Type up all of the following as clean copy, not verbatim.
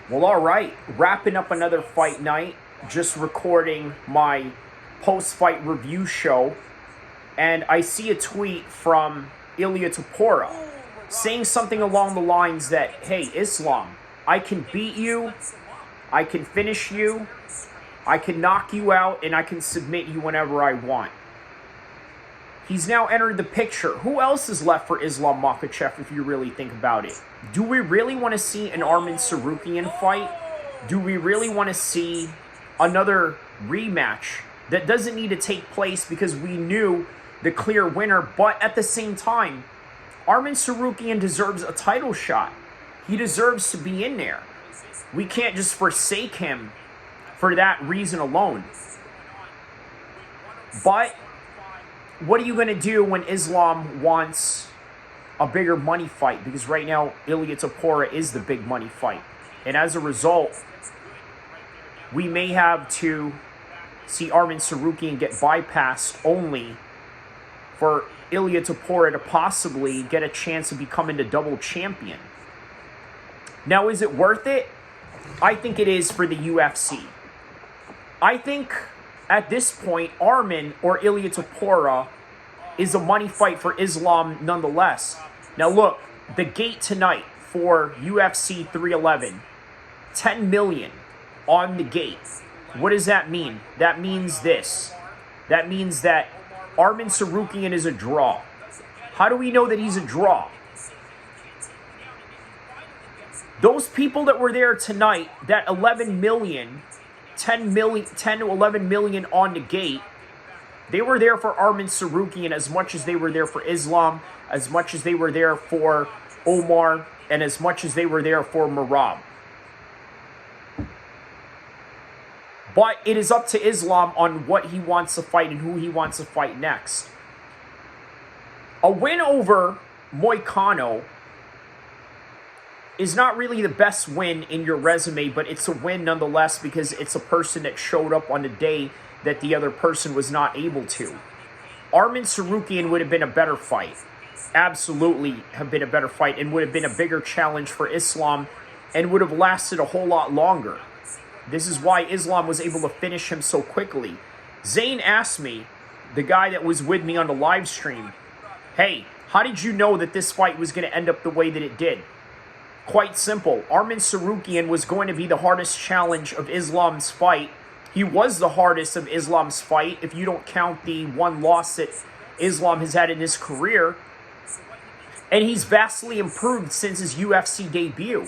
Well, all right. Wrapping up another fight night. Just recording my post-fight review show. And I see a tweet from Ilia Topuria saying something along the lines that, hey, Islam, I can beat you, I can finish you, I can knock you out, and I can submit you whenever I want. He's now entered the picture. Who else is left for Islam Makhachev if you really think about it? Do we really want to see an Arman Tsarukyan fight? Do we really want to see another rematch that doesn't need to take place because we knew the clear winner? But at the same time, Arman Tsarukyan deserves a title shot. He deserves to be in there. We can't just forsake him for that reason alone. But what are you going to do when Islam wants a bigger money fight? Because right now, Ilia Topuria is the big money fight. And as a result, we may have to see Arman Tsarukyan get bypassed only for Ilia Topuria to possibly get a chance of becoming the double champion. Now, is it worth it? I think it is for the UFC. I think at this point, Arman or Ilia Topuria is a money fight for Islam nonetheless. Now look, the gate tonight for UFC 311, 10 million on the gate. What does that mean? That means this. That means that Arman Tsarukyan is a draw. How do we know that he's a draw? Those people that were there tonight, that 11 million, 10 to 11 million on the gate, they were there for Arman Tsarukyan as much as they were there for Islam, as much as they were there for Omar, and as much as they were there for Merab. But it is up to Islam on what he wants to fight and who he wants to fight next. A win over Moicano is not really the best win in your resume, but it's a win nonetheless because it's a person that showed up on the day that the other person was not able to. Arman Tsarukyan would have been a better fight. Absolutely have been a better fight and would have been a bigger challenge for Islam and would have lasted a whole lot longer. This is why Islam was able to finish him so quickly. Zane asked me, the guy that was with me on the live stream, hey, how did you know that this fight was going to end up the way that it did? Quite simple. Arman Tsarukyan was going to be the hardest challenge of Islam's fight. He was the hardest of Islam's fight, if you don't count the one loss that Islam has had in his career. And he's vastly improved since his UFC debut.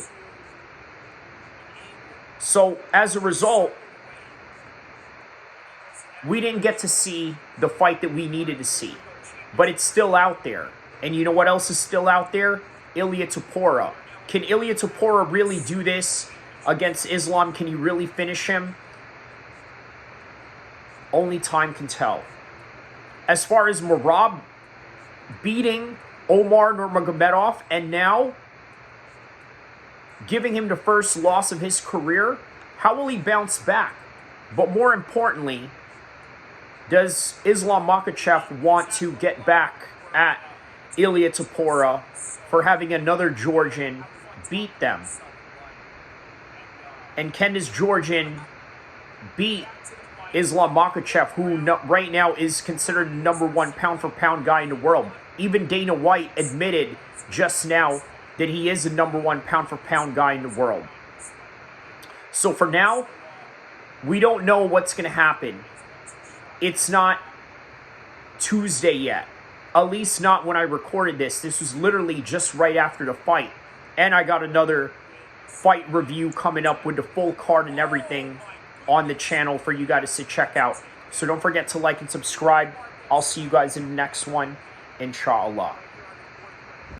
So, as a result, we didn't get to see the fight that we needed to see. But it's still out there. And you know what else is still out there? Ilia Topuria. Can Ilia Topuria really do this against Islam? Can he really finish him? Only time can tell. As far as Merab beating Omar Nurmagomedov and now giving him the first loss of his career, how will he bounce back? But more importantly, does Islam Makhachev want to get back at Ilia Topuria for having another Georgian beat them? And can this Georgian beat Islam Makhachev, who right now is considered the #1 pound-for-pound guy in the world? Even Dana White admitted just now that he is the #1 pound-for-pound guy in the world. So for now, we don't know what's going to happen. It's not Tuesday yet. At least not when I recorded this. This was literally just right after the fight. And I got another fight review coming up with the full card and everything on the channel for you guys to check out. So don't forget to like and subscribe. I'll see you guys in the next one, inshallah.